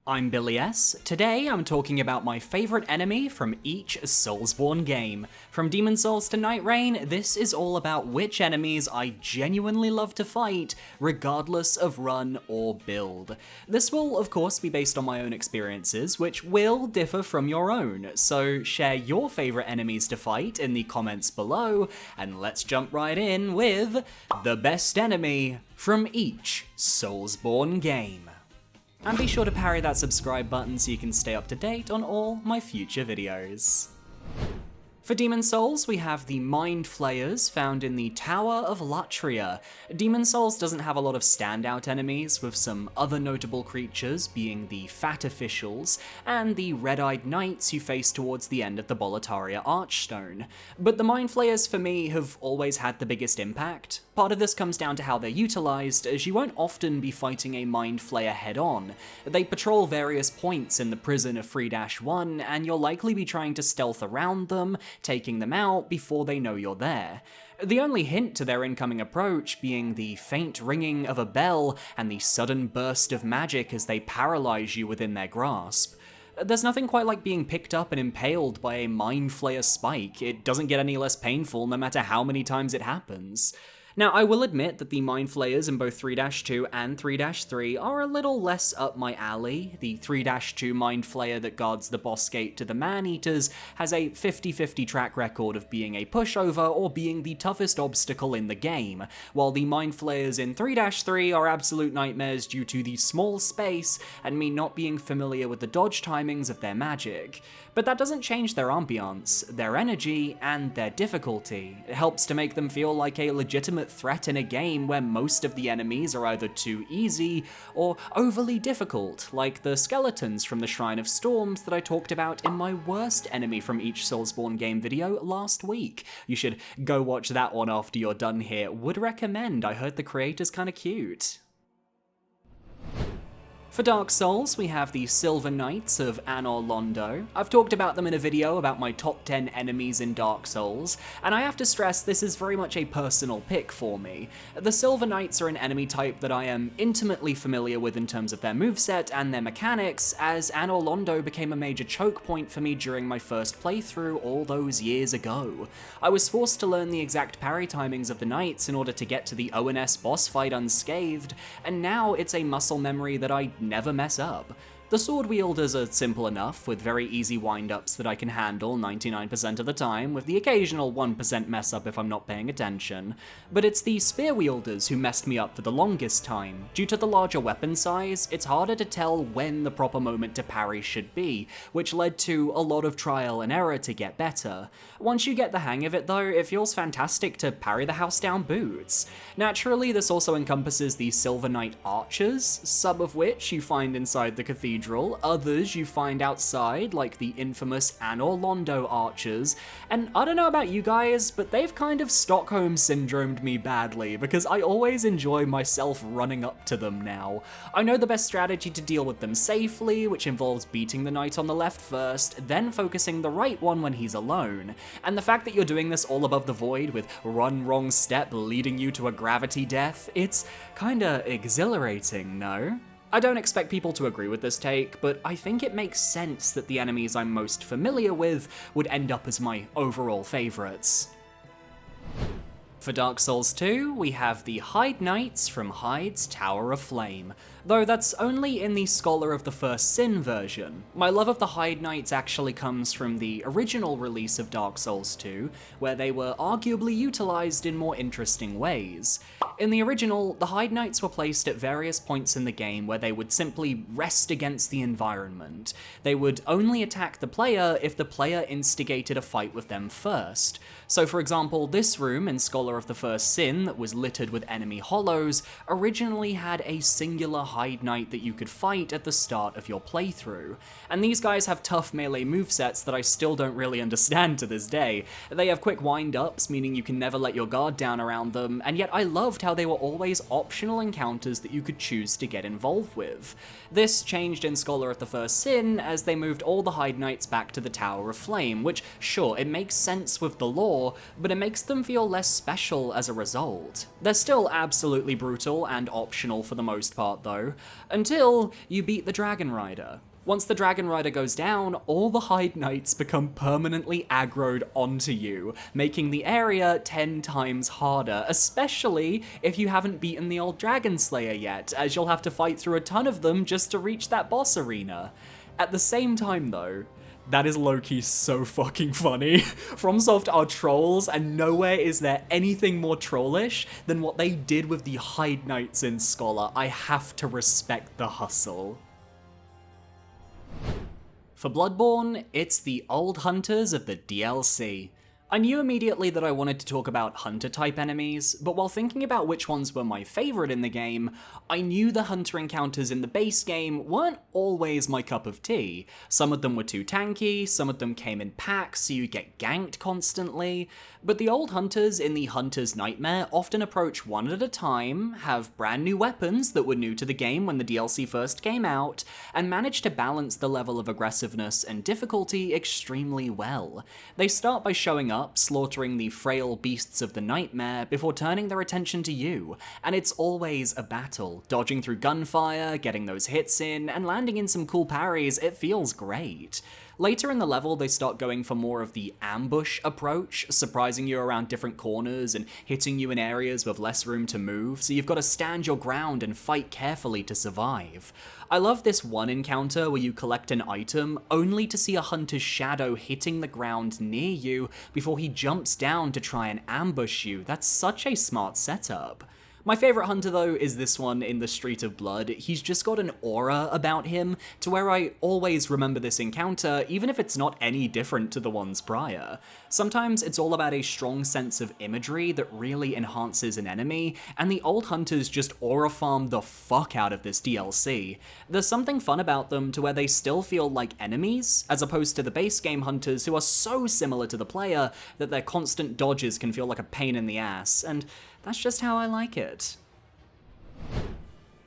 I'm Billy S. Today I'm talking about my favourite enemy from each Soulsborne game. From Demon Souls to Nightreign, this is all about which enemies I genuinely love to fight, regardless of run or build. This will of course be based on my own experiences, which will differ from your own, so share your favourite enemies to fight in the comments below, and let's jump right in with the best enemy from each Soulsborne game. And be sure to parry that subscribe button so you can stay up to date on all my future videos. For Demon Souls, we have the Mind Flayers found in the Tower of Latria. Demon Souls doesn't have a lot of standout enemies, with some other notable creatures being the Fat Officials and the Red-Eyed Knights you face towards the end of the Boletaria Archstone. But the Mind Flayers for me have always had the biggest impact. Part of this comes down to how they're utilised, as you won't often be fighting a Mind Flayer head-on. They patrol various points in the prison of 3-1, and you'll likely be trying to stealth around them, taking them out before they know you're there. The only hint to their incoming approach being the faint ringing of a bell and the sudden burst of magic as they paralyze you within their grasp. There's nothing quite like being picked up and impaled by a Mind Flayer spike. It doesn't get any less painful no matter how many times it happens. Now, I will admit that the Mind Flayers in both 3-2 and 3-3 are a little less up my alley. The 3-2 Mind Flayer that guards the boss gate to the Man-Eaters has a 50-50 track record of being a pushover or being the toughest obstacle in the game, while the Mind Flayers in 3-3 are absolute nightmares due to the small space and me not being familiar with the dodge timings of their magic. But that doesn't change their ambiance, their energy, and their difficulty. It helps to make them feel like a legitimate threat in a game where most of the enemies are either too easy or overly difficult, like the skeletons from the Shrine of Storms that I talked about in my worst enemy from each Soulsborne game video last week. You should go watch that one after you're done here. Would recommend, I heard the creator's kinda cute. For Dark Souls, we have the Silver Knights of Anor Londo. I've talked about them in a video about my top 10 enemies in Dark Souls, and I have to stress this is very much a personal pick for me. The Silver Knights are an enemy type that I am intimately familiar with in terms of their moveset and their mechanics, as Anor Londo became a major choke point for me during my first playthrough all those years ago. I was forced to learn the exact parry timings of the Knights in order to get to the Woedenaz boss fight unscathed, and now it's a muscle memory that I never mess up. The sword wielders are simple enough, with very easy wind-ups that I can handle 99% of the time, with the occasional 1% mess up if I'm not paying attention. But it's the spear wielders who messed me up for the longest time. Due to the larger weapon size, it's harder to tell when the proper moment to parry should be, which led to a lot of trial and error to get better. Once you get the hang of it though, it feels fantastic to parry the house down boots. Naturally, this also encompasses the Silver Knight archers, some of which you find inside the cathedral. Others you find outside, like the infamous Anor Londo archers, and I don't know about you guys, but they've kind of Stockholm syndromed me badly, because I always enjoy myself running up to them now. I know the best strategy to deal with them safely, which involves beating the knight on the left first, then focusing the right one when he's alone. And the fact that you're doing this all above the void with one wrong step leading you to a gravity death, it's kinda exhilarating, no? I don't expect people to agree with this take, but I think it makes sense that the enemies I'm most familiar with would end up as my overall favourites. For Dark Souls 2, we have the Hyde Knights from Hyde's Tower of Flame, though that's only in the Scholar of the First Sin version. My love of the Hyde Knights actually comes from the original release of Dark Souls 2, where they were arguably utilised in more interesting ways. In the original, the Hyde Knights were placed at various points in the game where they would simply rest against the environment. They would only attack the player if the player instigated a fight with them first. So for example, this room in Scholar of the First Sin that was littered with enemy hollows originally had a singular Hyde Knight that you could fight at the start of your playthrough. And these guys have tough melee movesets that I still don't really understand to this day. They have quick wind-ups, meaning you can never let your guard down around them, and yet I loved how they were always optional encounters that you could choose to get involved with. This changed in Scholar of the First Sin as they moved all the Hyde Knights back to the Tower of Flame, which, sure, it makes sense with the lore, but it makes them feel less special as a result. They're still absolutely brutal and optional for the most part though, though, until you beat the Dragon Rider. Once the Dragon Rider goes down, all the Hide Knights become permanently aggroed onto you, making the area 10 times harder, especially if you haven't beaten the old Dragon Slayer yet, as you'll have to fight through a ton of them just to reach that boss arena. At the same time though, that is low-key so fucking funny. FromSoft are trolls, and nowhere is there anything more trollish than what they did with the Hide Knights in Scholar. I have to respect the hustle. For Bloodborne, it's the old hunters of the DLC. I knew immediately that I wanted to talk about hunter-type enemies, but while thinking about which ones were my favourite in the game, I knew the hunter encounters in the base game weren't always my cup of tea. Some of them were too tanky, some of them came in packs so you get ganked constantly, but the old hunters in the Hunter's Nightmare often approach one at a time, have brand new weapons that were new to the game when the DLC first came out, and manage to balance the level of aggressiveness and difficulty extremely well. They start by showing up, slaughtering the frail beasts of the nightmare before turning their attention to you, and it's always a battle. Dodging through gunfire, getting those hits in, and landing in some cool parries, it feels great. Later in the level, they start going for more of the ambush approach, surprising you around different corners and hitting you in areas with less room to move, so you've got to stand your ground and fight carefully to survive. I love this one encounter where you collect an item only to see a hunter's shadow hitting the ground near you before he jumps down to try and ambush you. That's such a smart setup. My favourite hunter though is this one in the Street of Blood. He's just got an aura about him to where I always remember this encounter even if it's not any different to the ones prior. Sometimes it's all about a strong sense of imagery that really enhances an enemy, and the old hunters just aura farm the fuck out of this DLC. There's something fun about them to where they still feel like enemies, as opposed to the base game hunters who are so similar to the player that their constant dodges can feel like a pain in the ass, and that's just how I like it.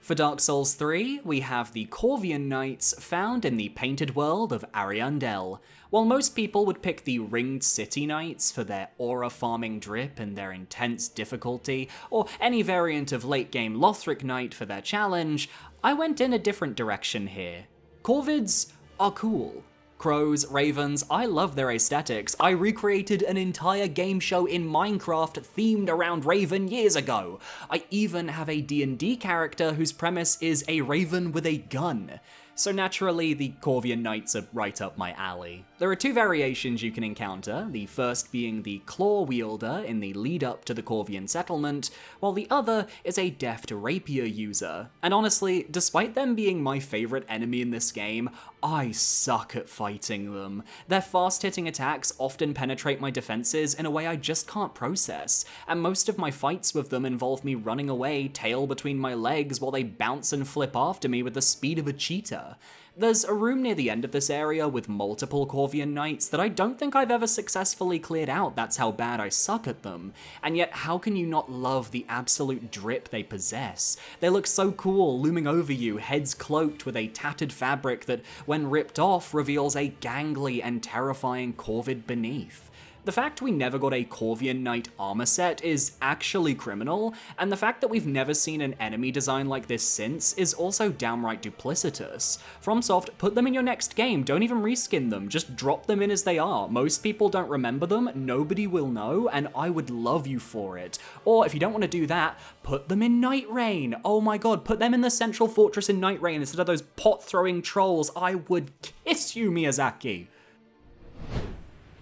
For Dark Souls 3, we have the Corvian Knights found in the painted world of Ariandel. While most people would pick the Ringed City Knights for their aura farming drip and their intense difficulty, or any variant of late game Lothric Knight for their challenge, I went in a different direction here. Corvids are cool. Crows, ravens, I love their aesthetics. I recreated an entire game show in Minecraft themed around Raven years ago. I even have a D&D character whose premise is a raven with a gun. So naturally, the Corvian Knights are right up my alley. There are two variations you can encounter, the first being the Claw Wielder in the lead up to the Corvian settlement, while the other is a deft rapier user. And honestly, despite them being my favourite enemy in this game, I suck at fighting them. Their fast-hitting attacks often penetrate my defenses in a way I just can't process, and most of my fights with them involve me running away, tail between my legs, while they bounce and flip after me with the speed of a cheetah. There's a room near the end of this area with multiple Corvian Knights that I don't think I've ever successfully cleared out, that's how bad I suck at them. And yet, how can you not love the absolute drip they possess? They look so cool, looming over you, heads cloaked with a tattered fabric that, when ripped off, reveals a gangly and terrifying Corvid beneath. The fact we never got a Corvian Knight armor set is actually criminal, and the fact that we've never seen an enemy design like this since is also downright duplicitous. FromSoft, put them in your next game, don't even reskin them, just drop them in as they are. Most people don't remember them, nobody will know, and I would love you for it. Or if you don't want to do that, put them in Nightreign. Oh my god, put them in the central fortress in Nightreign instead of those pot-throwing trolls. I would kiss you, Miyazaki.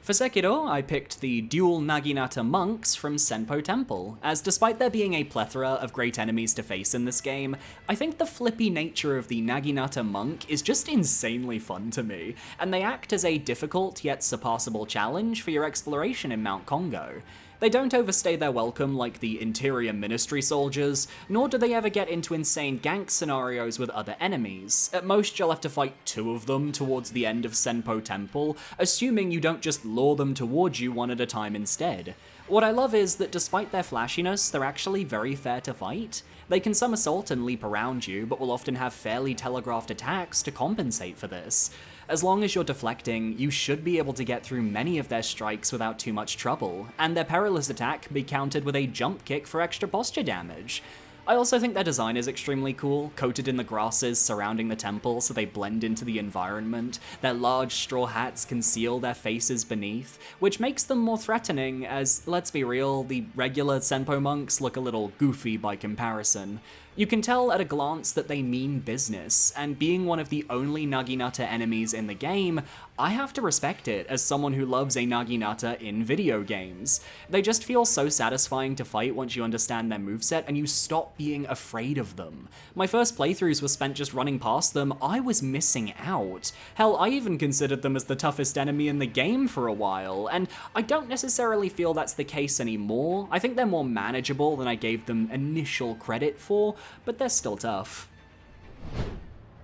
For Sekiro, I picked the dual Naginata monks from Senpo Temple, as despite there being a plethora of great enemies to face in this game, I think the flippy nature of the Naginata monk is just insanely fun to me, and they act as a difficult yet surpassable challenge for your exploration in Mount Congo. They don't overstay their welcome like the Interior Ministry soldiers, nor do they ever get into insane gank scenarios with other enemies. At most, you'll have to fight 2 of them towards the end of Senpo Temple, assuming you don't just lure them towards you one at a time instead. What I love is that despite their flashiness, they're actually very fair to fight. They can somersault and leap around you, but will often have fairly telegraphed attacks to compensate for this. As long as you're deflecting, you should be able to get through many of their strikes without too much trouble, and their perilous attack can be countered with a jump kick for extra posture damage. I also think their design is extremely cool, coated in the grasses surrounding the temple so they blend into the environment. Their large straw hats conceal their faces beneath, which makes them more threatening as, let's be real, the regular Senpo monks look a little goofy by comparison. You can tell at a glance that they mean business, and being one of the only Naginata enemies in the game, I have to respect it as someone who loves a Naginata in video games. They just feel so satisfying to fight once you understand their moveset and you stop being afraid of them. My first playthroughs were spent just running past them. I was missing out. Hell, I even considered them as the toughest enemy in the game for a while, and I don't necessarily feel that's the case anymore. I think they're more manageable than I gave them initial credit for, but they're still tough.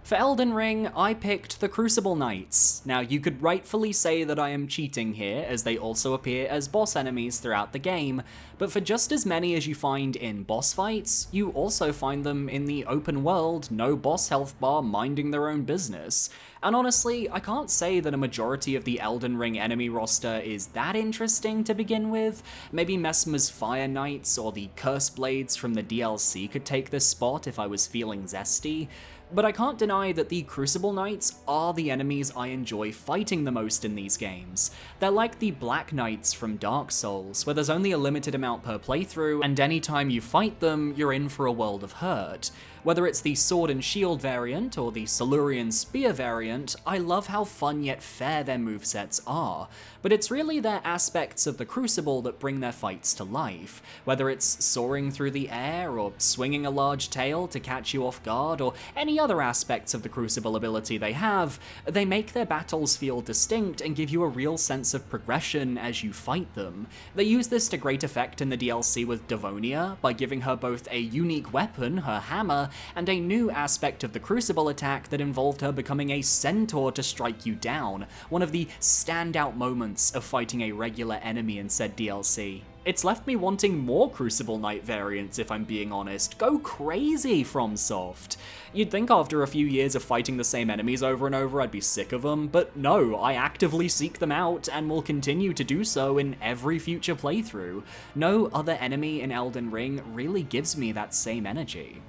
For Elden Ring, I picked the Crucible Knights. Now, you could rightfully say that I am cheating here, as they also appear as boss enemies throughout the game, but for just as many as you find in boss fights, you also find them in the open world, no boss health bar minding their own business. And honestly, I can't say that a majority of the Elden Ring enemy roster is that interesting to begin with. Maybe Messmer's Fire Knights or the Curse Blades from the DLC could take this spot if I was feeling zesty. But I can't deny that the Crucible Knights are the enemies I enjoy fighting the most in these games. They're like the Black Knights from Dark Souls, where there's only a limited amount per playthrough, and anytime you fight them, you're in for a world of hurt. Whether it's the Sword and Shield variant or the Silurian Spear variant, I love how fun yet fair their movesets are, but it's really their aspects of the Crucible that bring their fights to life. Whether it's soaring through the air, or swinging a large tail to catch you off guard, or any other aspects of the Crucible ability they have, they make their battles feel distinct and give you a real sense of progression as you fight them. They use this to great effect in the DLC with Devonia, by giving her both a unique weapon, her hammer, and a new aspect of the Crucible attack that involved her becoming a centaur to strike you down, one of the standout moments of fighting a regular enemy in said DLC. It's left me wanting more Crucible Knight variants, if I'm being honest. Go crazy, FromSoft! You'd think after a few years of fighting the same enemies over and over I'd be sick of them, but no, I actively seek them out and will continue to do so in every future playthrough. No other enemy in Elden Ring really gives me that same energy.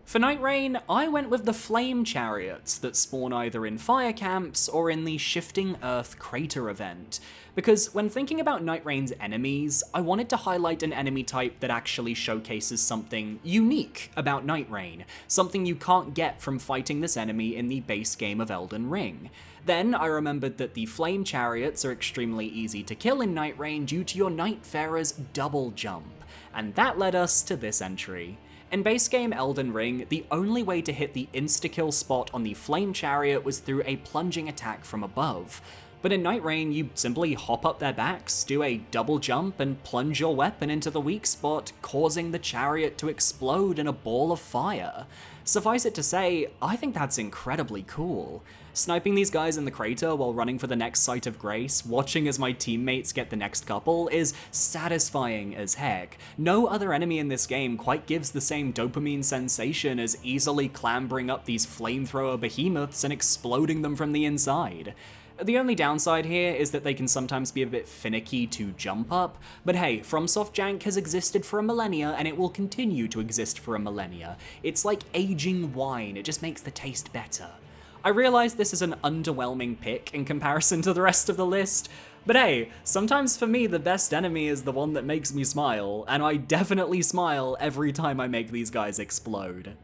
For Nightreign, I went with the Flame Chariots that spawn either in fire camps or in the Shifting Earth Crater event, because when thinking about Nightrein's enemies, I wanted to highlight an enemy type that actually showcases something unique about Nightreign, something you can't get from fighting this enemy in the base game of Elden Ring. Then I remembered that the Flame Chariots are extremely easy to kill in Nightreign due to your Nightfarer's double jump, and that led us to this entry. In base game Elden Ring, the only way to hit the insta-kill spot on the Flame Chariot was through a plunging attack from above. But in Nightreign, you simply hop up their backs, do a double jump, and plunge your weapon into the weak spot, causing the chariot to explode in a ball of fire. Suffice it to say, I think that's incredibly cool. Sniping these guys in the crater while running for the next Site of Grace, watching as my teammates get the next couple, is satisfying as heck. No other enemy in this game quite gives the same dopamine sensation as easily clambering up these flamethrower behemoths and exploding them from the inside. The only downside here is that they can sometimes be a bit finicky to jump up, but hey, FromSoft jank has existed for a millennia and it will continue to exist for a millennia. It's like aging wine, it just makes the taste better. I realize this is an underwhelming pick in comparison to the rest of the list, but hey, sometimes for me the best enemy is the one that makes me smile, and I definitely smile every time I make these guys explode.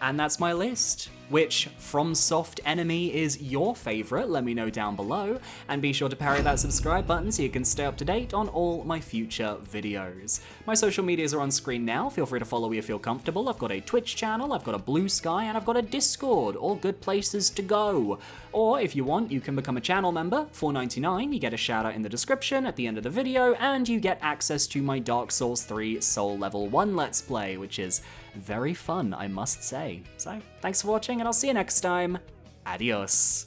And that's my list. Which FromSoft enemy is your favourite? Let me know down below, and be sure to parry that subscribe button so you can stay up to date on all my future videos. My social medias are on screen now, feel free to follow me if you feel comfortable. I've got a Twitch channel, I've got a Blue Sky, and I've got a Discord, all good places to go. Or if you want, you can become a channel member, $4.99, you get a shout out in the description at the end of the video, and you get access to my Dark Souls 3 Soul Level 1 Let's Play, which is very fun, I must say. So, thanks for watching, and I'll see you next time. Adios.